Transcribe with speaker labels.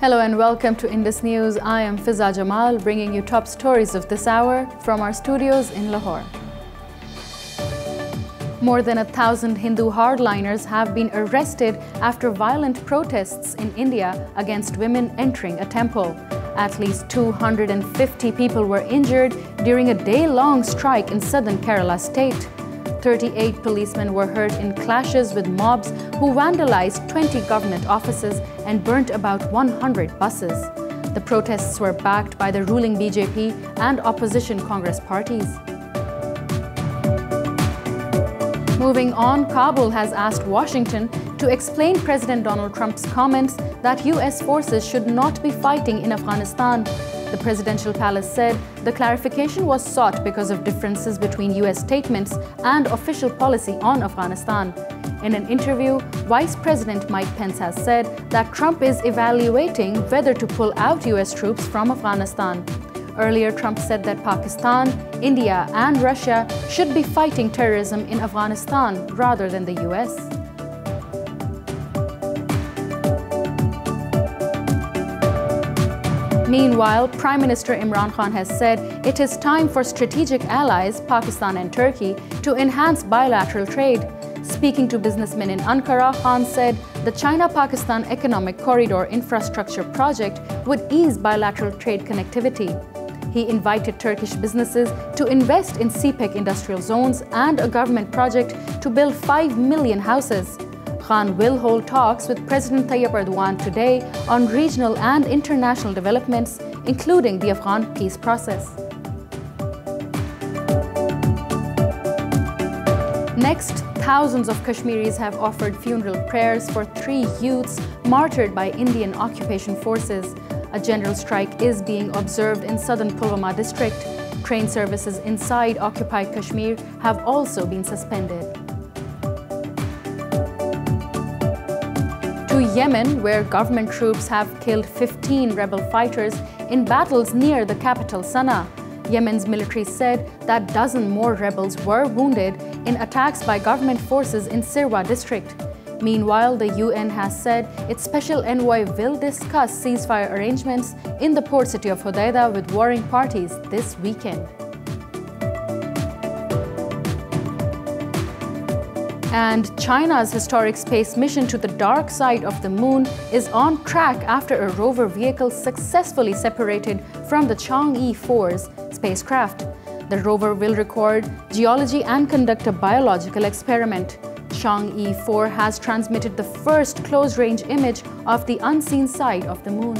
Speaker 1: Hello and welcome to Indus News. I am Fiza Jamal, bringing you top stories of this hour from our studios in Lahore. More than 1,000 Hindu hardliners have been arrested after violent protests in India against women entering a temple. At least 250 people were injured during a day-long strike in southern Kerala state. 38 policemen were hurt in clashes with mobs who vandalized 20 government offices and burnt about 100 buses. The protests were backed by the ruling BJP and opposition Congress parties. Moving on, Kabul has asked Washington to explain President Donald Trump's comments that US forces should not be fighting in Afghanistan. The presidential palace said the clarification was sought because of differences between US statements and official policy on Afghanistan. In an interview, Vice President Mike Pence has said that Trump is evaluating whether to pull out US troops from Afghanistan. Earlier, Trump said that Pakistan, India, and Russia should be fighting terrorism in Afghanistan rather than the US. Meanwhile, Prime Minister Imran Khan has said it is time for strategic allies, Pakistan and Turkey, to enhance bilateral trade. Speaking to businessmen in Ankara, Khan said the China-Pakistan Economic Corridor infrastructure project would ease bilateral trade connectivity. He invited Turkish businesses to invest in CPEC industrial zones and a government project to build 5 million houses. Khan will hold talks with President Tayyip Erdogan today on regional and international developments, including the Afghan peace process. Next, thousands of Kashmiris have offered funeral prayers for 3 youths martyred by Indian occupation forces. A general strike is being observed in southern Pulwama district. Train services inside occupied Kashmir have also been suspended. To Yemen, where government troops have killed 15 rebel fighters in battles near the capital Sana'a. Yemen's military said that a dozen more rebels were wounded in attacks by government forces in Sirwa district. Meanwhile, the UN has said its special envoy will discuss ceasefire arrangements in the port city of Hadera with warring parties this weekend. And China's historic space mission to the dark side of the moon is on track after a rover vehicle successfully separated from the Chang'e 4's spacecraft. The rover will record geology and conduct a biological experiment. Chang'e 4 has transmitted the first close-range image of the unseen side of the moon.